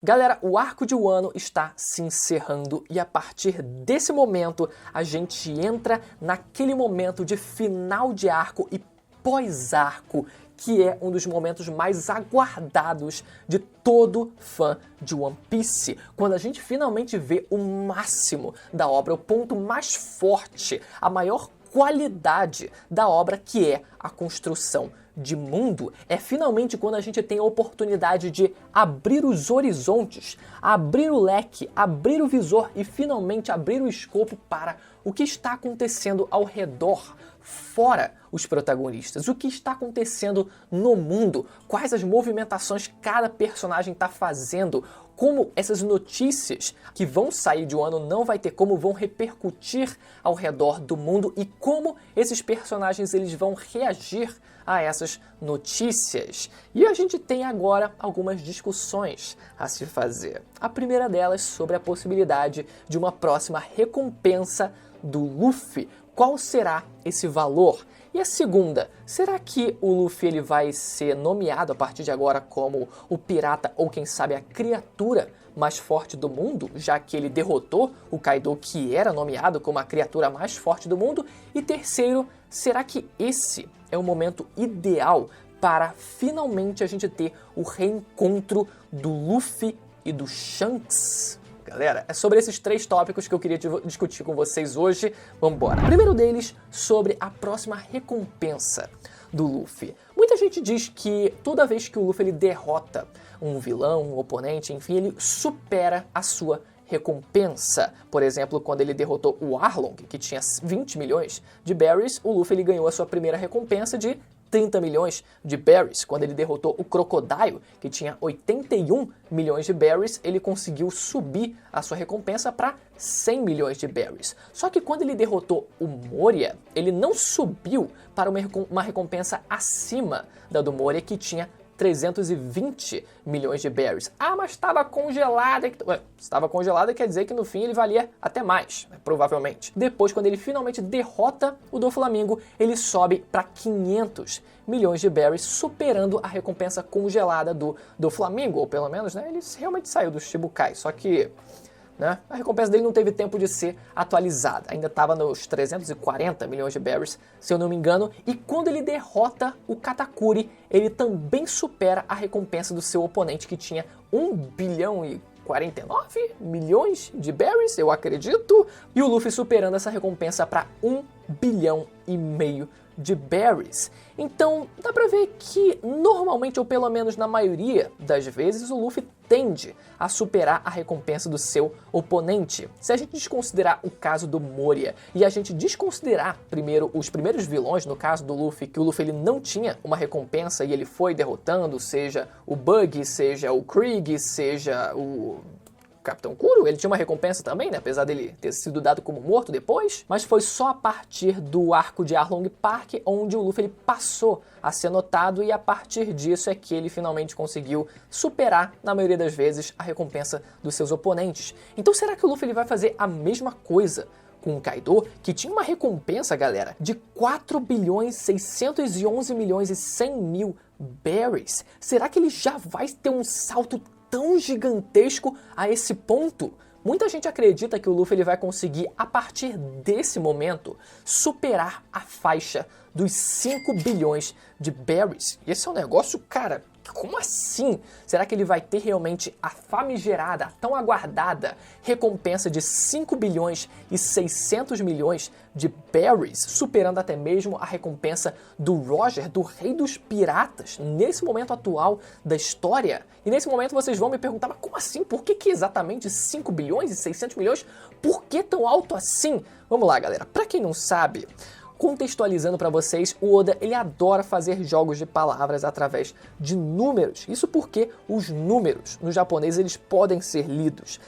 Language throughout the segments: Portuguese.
Galera, o arco de Wano está se encerrando e a partir desse momento a gente entra naquele momento de final de arco e pós-arco, que é um dos momentos mais aguardados de todo fã de One Piece, quando a gente finalmente vê o máximo da obra, o ponto mais forte, a maior qualidade da obra, que é a construção de mundo. É finalmente quando a gente tem a oportunidade de abrir os horizontes, abrir o leque, abrir o visor e finalmente abrir o escopo para o que está acontecendo ao redor, fora os protagonistas, o que está acontecendo no mundo, quais as movimentações cada personagem está fazendo, como essas notícias que vão sair de Wano não vai ter como vão repercutir ao redor do mundo e como esses personagens eles vão reagir a essas notícias. E a gente tem agora algumas discussões a se fazer. A primeira delas sobre a possibilidade de uma próxima recompensa do Luffy. Qual será esse valor? E a segunda, será que o Luffy ele vai ser nomeado a partir de agora como o pirata ou quem sabe a criatura mais forte do mundo, já que ele derrotou o Kaido, que era nomeado como a criatura mais forte do mundo? E terceiro, será que esse é o momento ideal para finalmente a gente ter o reencontro do Luffy e do Shanks? Galera, é sobre esses três tópicos que eu queria discutir com vocês hoje. Vamos embora. O primeiro deles, sobre a próxima recompensa do Luffy. Muita gente diz que toda vez que o Luffy ele derrota um vilão, um oponente, enfim, ele supera a sua recompensa. Por exemplo, quando ele derrotou o Arlong, que tinha 20 milhões de berries, o Luffy ele ganhou a sua primeira recompensa de 30 milhões de berries. Quando ele derrotou o Crocodile, que tinha 81 milhões de berries, ele conseguiu subir a sua recompensa para 100 milhões de berries. Só que quando ele derrotou o Moria, ele não subiu para uma recompensa acima da do Moria, que tinha 320 milhões de berries. Ah, mas estava congelada. Estava congelada quer dizer que no fim ele valia até mais, provavelmente. Depois, quando ele finalmente derrota o Doflamingo, ele sobe para 500 milhões de berries, superando a recompensa congelada do Doflamingo, ou pelo menos, né, ele realmente saiu do Shichibukai, só que a recompensa dele não teve tempo de ser atualizada, ainda estava nos 340 milhões de berries, se eu não me engano, e quando ele derrota o Katakuri, ele também supera a recompensa do seu oponente, que tinha 1 bilhão e 49 milhões de berries, eu acredito, e o Luffy superando essa recompensa para 1 bilhão e meio de berries. Então dá pra ver que normalmente, ou pelo menos na maioria das vezes, o Luffy tende a superar a recompensa do seu oponente. Se a gente desconsiderar o caso do Moria e a gente desconsiderar primeiro os primeiros vilões, no caso do Luffy, que o Luffy ele não tinha uma recompensa e ele foi derrotando, seja o Buggy, seja o Krieg, seja o Capitão Kuro, ele tinha uma recompensa também, né? Apesar dele ter sido dado como morto depois, mas foi só a partir do arco de Arlong Park onde o Luffy ele passou a ser notado e a partir disso é que ele finalmente conseguiu superar, na maioria das vezes, a recompensa dos seus oponentes. Então será que o Luffy ele vai fazer a mesma coisa com o Kaido, que tinha uma recompensa, galera, de 4 bilhões 611 milhões e 100 mil berries? Será que ele já vai ter um salto tão gigantesco a esse ponto? Muita gente acredita que o Luffy ele vai conseguir, a partir desse momento, superar a faixa dos 5 bilhões de berries. E esse é um negócio, cara, como assim? Será que ele vai ter realmente a famigerada, a tão aguardada recompensa de 5 bilhões e 600 milhões de berries, superando até mesmo a recompensa do Roger, do Rei dos Piratas, nesse momento atual da história? E nesse momento vocês vão me perguntar, mas como assim? Por que exatamente 5 bilhões e 600 milhões? Por que tão alto assim? Vamos lá, galera. Pra quem não sabe, contextualizando para vocês, o Oda ele adora fazer jogos de palavras através de números. Isso porque os números no japonês eles podem ser lidos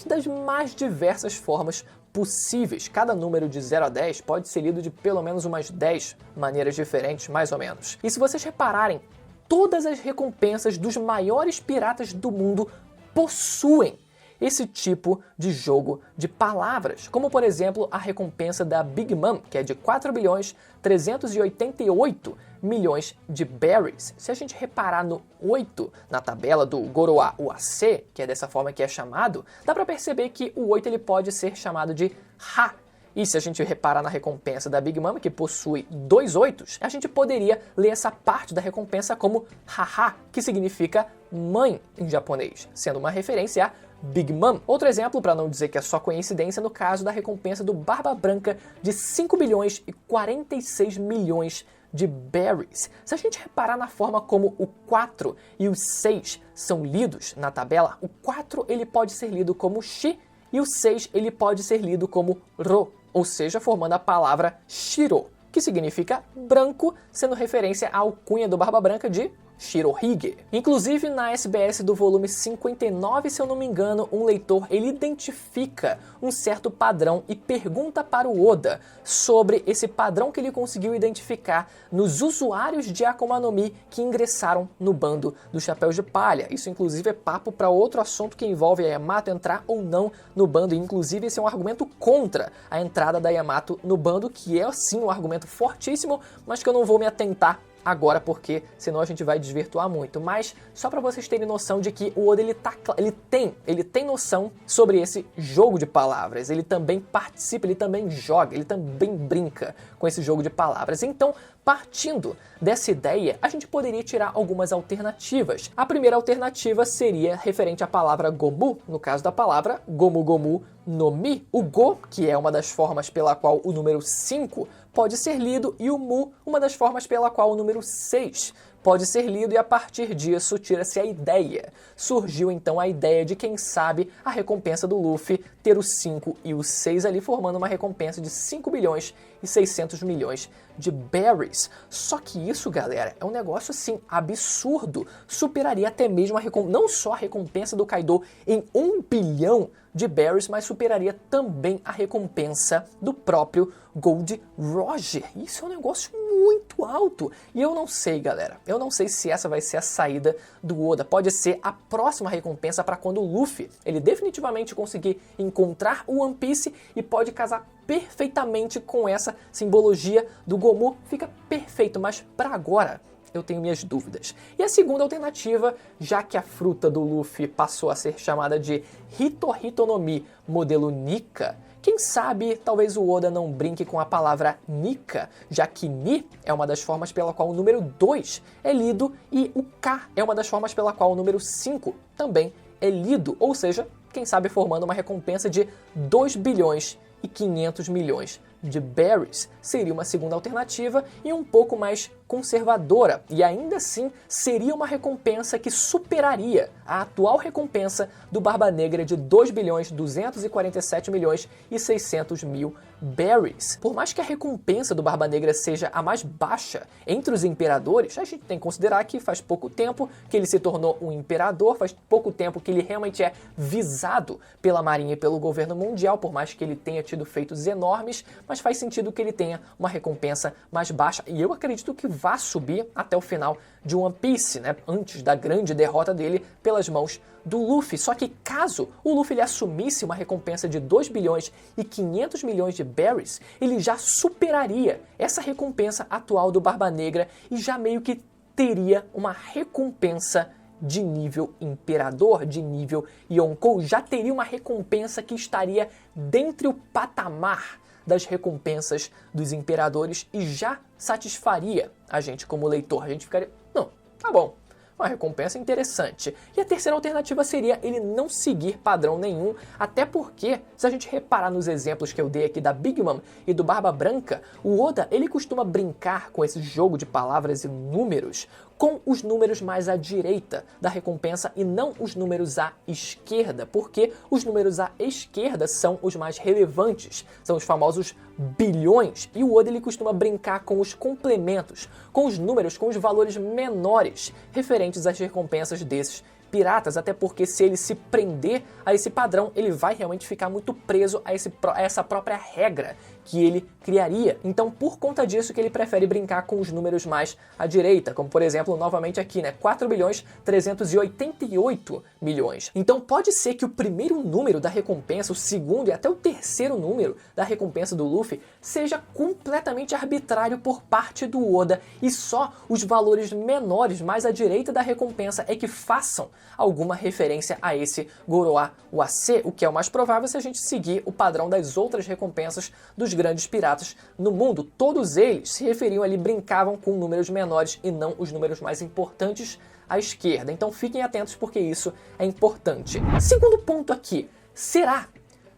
das mais diversas formas possíveis. Cada número de 0 a 10 pode ser lido de pelo menos umas 10 maneiras diferentes, mais ou menos. E se vocês repararem, todas as recompensas dos maiores piratas do mundo possuem esse tipo de jogo de palavras, como por exemplo a recompensa da Big Mom, que é de 4 bilhões 388 milhões de berries. Se a gente reparar no 8 na tabela do Goroa UAC, que é dessa forma que é chamado, dá para perceber que o 8 ele pode ser chamado de Ha. E se a gente reparar na recompensa da Big Mom, que possui 2 oitos, a gente poderia ler essa parte da recompensa como Haha, que significa mãe em japonês, sendo uma referência a Big Mom. Outro exemplo, para não dizer que é só coincidência, no caso da recompensa do Barba Branca de 5 bilhões e 46 milhões de berries. Se a gente reparar na forma como o 4 e o 6 são lidos na tabela, o 4 ele pode ser lido como shi e o 6 ele pode ser lido como ro, ou seja, formando a palavra shiro, que significa branco, sendo referência à alcunha do Barba Branca de Shirohige. Inclusive, na SBS do volume 59, se eu não me engano, um leitor ele identifica um certo padrão e pergunta para o Oda sobre esse padrão que ele conseguiu identificar nos usuários de Akuma no Mi que ingressaram no bando dos Chapéus de Palha. Isso, inclusive, é papo para outro assunto que envolve a Yamato entrar ou não no bando, e, inclusive, esse é um argumento contra a entrada da Yamato no bando, que é, sim, um argumento fortíssimo, mas que eu não vou me atentar agora, porque senão a gente vai desvirtuar muito. Mas só para vocês terem noção de que o Oda ele tem noção sobre esse jogo de palavras. Ele também participa, ele também joga, ele também brinca com esse jogo de palavras. Então, partindo dessa ideia, a gente poderia tirar algumas alternativas. A primeira alternativa seria referente à palavra Gomu, no caso da palavra Gomu Gomu no Mi. O Go, que é uma das formas pela qual o número 5 pode ser lido, e o Mu, uma das formas pela qual o número 6 pode ser lido, e a partir disso tira-se a ideia. Surgiu então a ideia de, quem sabe, a recompensa do Luffy ter o 5 e o 6 ali, formando uma recompensa de 5 bilhões e 600 milhões de berries. Só que isso, galera, é um negócio assim absurdo. Superaria até mesmo não só a recompensa do Kaido em 1 bilhão de berries, mas superaria também a recompensa do próprio Gold Roger. Isso é um negócio muito alto. E eu não sei, galera, eu não sei se essa vai ser a saída do Oda. Pode ser a próxima recompensa para quando o Luffy ele definitivamente conseguir encontrar o One Piece, e pode casar perfeitamente com essa simbologia do Gomu. Fica perfeito, mas para agora eu tenho minhas dúvidas. E a segunda alternativa, já que a fruta do Luffy passou a ser chamada de Hito no Mi modelo Nika, quem sabe talvez o Oda não brinque com a palavra Nika, já que Ni é uma das formas pela qual o número 2 é lido, e o K é uma das formas pela qual o número 5 também é lido, ou seja, quem sabe formando uma recompensa de 2 bilhões e 500 milhões de berries. Seria uma segunda alternativa e um pouco mais conservadora, e ainda assim seria uma recompensa que superaria a atual recompensa do Barba Negra de 2 bilhões 247 milhões e 600 mil berries. Por mais que a recompensa do Barba Negra seja a mais baixa entre os imperadores, a gente tem que considerar que faz pouco tempo que ele se tornou um imperador, faz pouco tempo que ele realmente é visado pela Marinha e pelo governo mundial, por mais que ele tenha tido feitos enormes, mas faz sentido que ele tenha uma recompensa mais baixa, e eu acredito que vá subir até o final de One Piece, né, antes da grande derrota dele pelas mãos do Luffy. Só que caso o Luffy ele assumisse uma recompensa de 2 bilhões e 500 milhões de berries, ele já superaria essa recompensa atual do Barba Negra e já meio que teria uma recompensa de nível imperador, de nível Yonkou, já teria uma recompensa que estaria dentre o patamar das recompensas dos imperadores e já satisfaria a gente como leitor. A gente ficaria, não, tá bom, uma recompensa interessante. E a terceira alternativa seria ele não seguir padrão nenhum, até porque, se a gente reparar nos exemplos que eu dei aqui da Big Mom e do Barba Branca, o Oda ele costuma brincar com esse jogo de palavras e números com os números mais à direita da recompensa e não os números à esquerda, porque os números à esquerda são os mais relevantes, são os famosos bilhões, e o Oda ele costuma brincar com os complementos, com os números, com os valores menores referentes às recompensas desses piratas, até porque se ele se prender a esse padrão, ele vai realmente ficar muito preso a essa própria regra que ele criaria. Então, por conta disso que ele prefere brincar com os números mais à direita, como por exemplo, novamente aqui, né, 4.388 milhões. Então, pode ser que o primeiro número da recompensa, o segundo e até o terceiro número da recompensa do Luffy seja completamente arbitrário por parte do Oda e só os valores menores mais à direita da recompensa é que façam alguma referência a esse Goroa Wase, o que é o mais provável se a gente seguir o padrão das outras recompensas dos grandes piratas no mundo. Todos eles se referiam ali, brincavam com números menores e não os números mais importantes à esquerda. Então fiquem atentos porque isso é importante. Segundo ponto aqui, será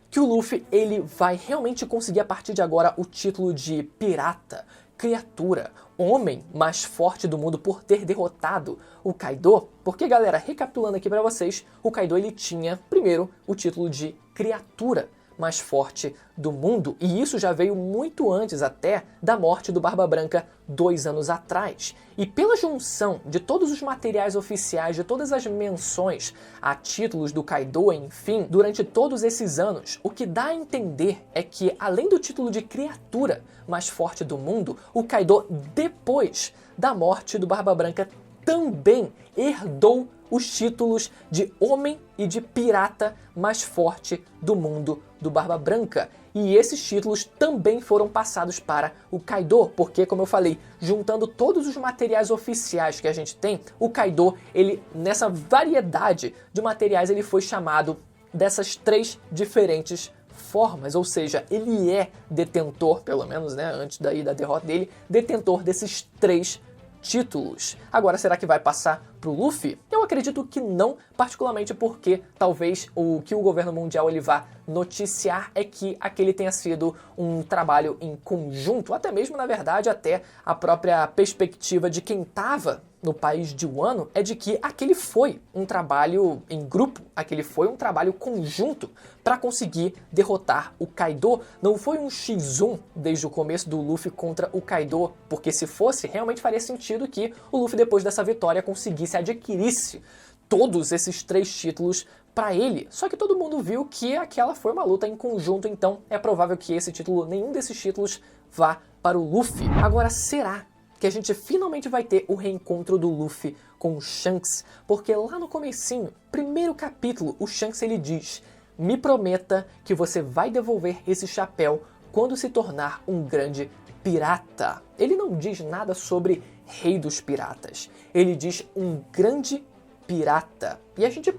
que o Luffy ele vai realmente conseguir a partir de agora o título de pirata, criatura, homem mais forte do mundo por ter derrotado o Kaido? Porque, galera, recapitulando aqui pra vocês, o Kaido ele tinha primeiro o título de criatura mais forte do mundo, e isso já veio muito antes até da morte do Barba Branca 2 anos atrás. E pela junção de todos os materiais oficiais, de todas as menções a títulos do Kaido, enfim, durante todos esses anos, o que dá a entender é que, além do título de criatura mais forte do mundo, o Kaido, depois da morte do Barba Branca, também herdou os títulos de homem e de pirata mais forte do mundo do Barba Branca. E esses títulos também foram passados para o Kaido, porque, como eu falei, juntando todos os materiais oficiais que a gente tem, o Kaido, ele, nessa variedade de materiais, ele foi chamado dessas três diferentes formas, ou seja, ele é detentor, pelo menos, né, antes daí da derrota dele, detentor desses três títulos. Agora, será que vai passar pro Luffy? Eu acredito que não, particularmente porque talvez o que o governo mundial ele vá noticiar é que aquele tenha sido um trabalho em conjunto, até mesmo, na verdade, até a própria perspectiva de quem estava no país de Wano é de que aquele foi um trabalho em grupo, aquele foi um trabalho conjunto para conseguir derrotar o Kaido. Não foi um X1 desde o começo do Luffy contra o Kaido, porque se fosse, realmente faria sentido que o Luffy, depois dessa vitória, conseguisse, adquirisse todos esses três títulos para ele. Só que todo mundo viu que aquela foi uma luta em conjunto, então é provável que esse título, nenhum desses títulos, vá para o Luffy. Agora, será que a gente finalmente vai ter o reencontro do Luffy com o Shanks? Porque lá no comecinho, primeiro capítulo, o Shanks ele diz: me prometa que você vai devolver esse chapéu quando se tornar um grande pirata. Ele não diz nada sobre rei dos piratas. Ele diz um grande pirata. E a gente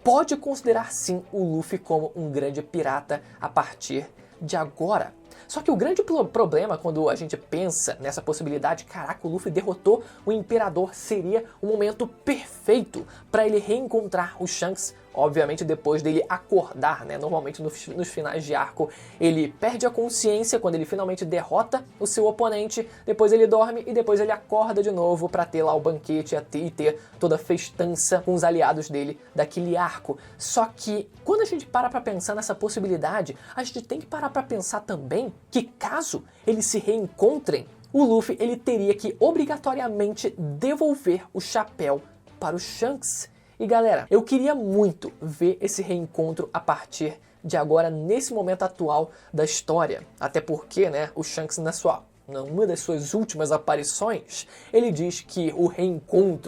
pode considerar sim o Luffy como um grande pirata a partir de agora. Só que o grande problema quando a gente pensa nessa possibilidade, caraca, o Luffy derrotou o Imperador, seria o momento perfeito para ele reencontrar o Shanks, obviamente depois dele acordar, né? Normalmente nos finais de arco ele perde a consciência quando ele finalmente derrota o seu oponente, depois ele dorme e depois ele acorda de novo para ter lá o banquete e ter toda a festança com os aliados dele daquele arco. Só que quando a gente para pensar nessa possibilidade, a gente tem que parar para pensar também que caso eles se reencontrem, o Luffy ele teria que obrigatoriamente devolver o chapéu para o Shanks. E galera, eu queria muito ver esse reencontro a partir de agora, nesse momento atual da história. Até porque, né, o Shanks numa das suas últimas aparições, ele diz que o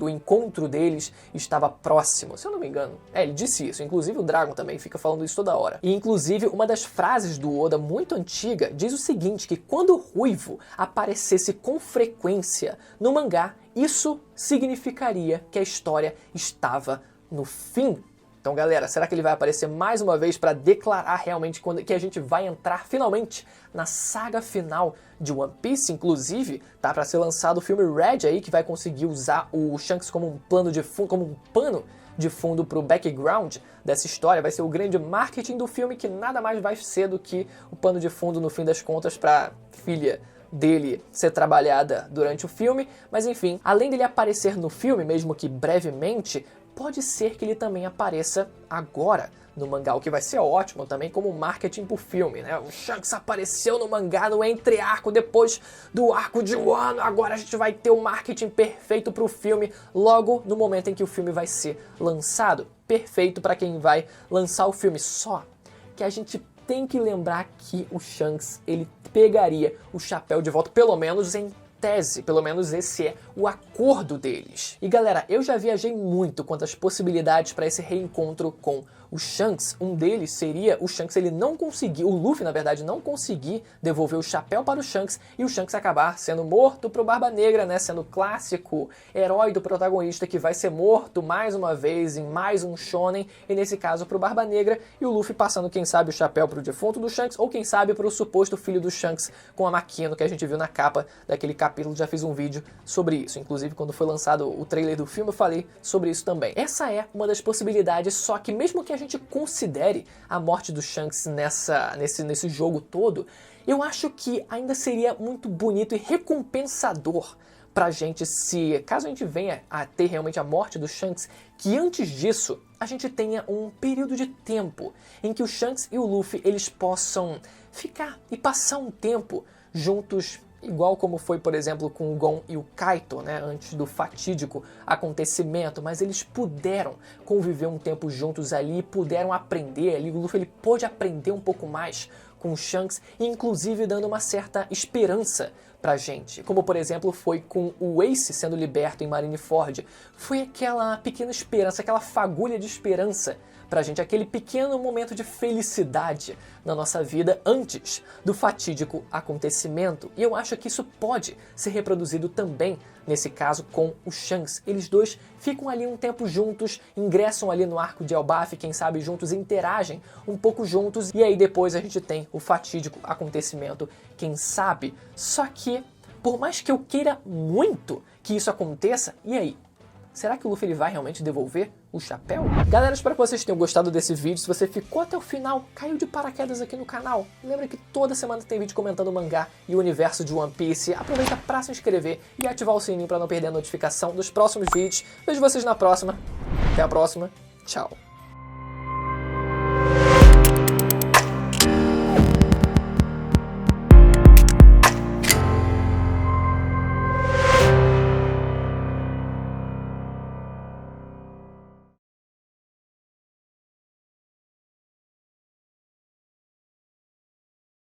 encontro deles estava próximo, se eu não me engano. Ele disse isso, inclusive o Dragon também fica falando isso toda hora. E inclusive uma das frases do Oda muito antiga diz o seguinte, que quando o Ruivo aparecesse com frequência no mangá, isso significaria que a história estava no fim. Então galera, será que ele vai aparecer mais uma vez para declarar realmente que a gente vai entrar finalmente na saga final de One Piece? Inclusive, tá para ser lançado o filme Red aí, que vai conseguir usar o Shanks como um pano de fundo pro background dessa história. Vai ser o grande marketing do filme, que nada mais vai ser do que o pano de fundo, no fim das contas, pra filha dele ser trabalhada durante o filme. Mas enfim, além dele aparecer no filme, mesmo que brevemente, pode ser que ele também apareça agora no mangá, o que vai ser ótimo também como marketing pro filme, né? O Shanks apareceu no mangá no entre-arco, depois do arco de Wano, agora a gente vai ter o marketing perfeito pro filme, logo no momento em que o filme vai ser lançado. Perfeito para quem vai lançar o filme, só que a gente tem que lembrar que o Shanks, ele pegaria o chapéu de volta, pelo menos em tese, pelo menos esse é o acordo deles. E galera, eu já viajei muito quanto às possibilidades para esse reencontro com o Shanks. Um deles seria o Shanks ele não conseguir, o Luffy na verdade não conseguir devolver o chapéu para o Shanks e o Shanks acabar sendo morto pro Barba Negra, né, sendo o clássico herói do protagonista que vai ser morto mais uma vez em mais um shonen, e nesse caso pro Barba Negra, e o Luffy passando quem sabe o chapéu pro defunto do Shanks ou quem sabe pro suposto filho do Shanks com a Makino que a gente viu na capa daquele capítulo. Já fiz um vídeo sobre isso, inclusive quando foi lançado o trailer do filme eu falei sobre isso também. Essa é uma das possibilidades, só que mesmo que a gente considere a morte do Shanks nesse jogo todo, eu acho que ainda seria muito bonito e recompensador pra gente se, caso a gente venha a ter realmente a morte do Shanks, que antes disso a gente tenha um período de tempo em que o Shanks e o Luffy eles possam ficar e passar um tempo juntos, igual como foi, por exemplo, com o Gon e o Kaito, né, antes do fatídico acontecimento, mas eles puderam conviver um tempo juntos ali, puderam aprender ali, o Luffy ele pôde aprender um pouco mais com o Shanks, inclusive dando uma certa esperança pra gente, como por exemplo foi com o Ace sendo liberto em Marineford. Foi aquela pequena esperança, aquela fagulha de esperança pra gente, aquele pequeno momento de felicidade na nossa vida antes do fatídico acontecimento. E eu acho que isso pode ser reproduzido também nesse caso com o Shanks. Eles dois ficam ali um tempo juntos, ingressam ali no arco de Elbaf, quem sabe juntos, interagem um pouco juntos, e aí depois a gente tem o fatídico acontecimento, quem sabe. Só que, por mais que eu queira muito que isso aconteça, e aí? Será que o Luffy ele vai realmente devolver o chapéu? Galera, espero que vocês tenham gostado desse vídeo. Se você ficou até o final, caiu de paraquedas aqui no canal, lembra que toda semana tem vídeo comentando o mangá e o universo de One Piece. Aproveita para se inscrever e ativar o sininho para não perder a notificação dos próximos vídeos. Vejo vocês na próxima. Até a próxima. Tchau.